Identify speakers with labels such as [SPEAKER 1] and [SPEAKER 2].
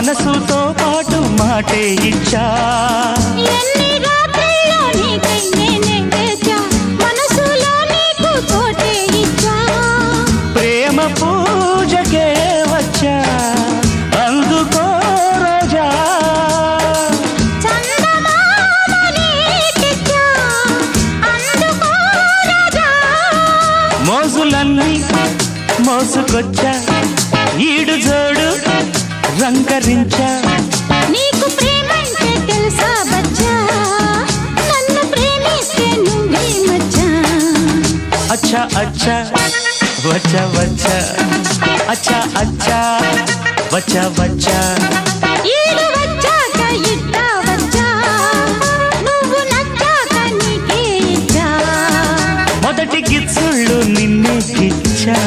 [SPEAKER 1] మనసుతో పాటు మాటే ఇచ్చా.
[SPEAKER 2] ఎన్ని రాత్రిలో నీకై నేనే వేచా, మనసులో నీకు చోటే ఇచ్చా.
[SPEAKER 1] ప్రేమ పూజకే వచ్చా, అందుకో రోజా.
[SPEAKER 2] చందమామ నీకిచ్చా, అందుకో రాజా.
[SPEAKER 1] మోజులన్నీ మోసుకొచ్చా, ఈడు జోడు రంగరించా.
[SPEAKER 2] నీకు ప్రేమంటే తెలుసా బచ్చా, నన్ను ప్రేమిస్తే నువ్వే మచ్చా.
[SPEAKER 1] అచ్చా అచ్చా వచ్చా వచ్చా, అచ్చా అచ్చా వచ్చా వచ్చా.
[SPEAKER 2] ఈడు వచ్చాక ఇట్టా వచ్చా, నువ్వు నచ్చాక నీకే ఇచ్చా.
[SPEAKER 1] మొదటి గిచ్చుళ్ళు నిన్నే గిచ్చా.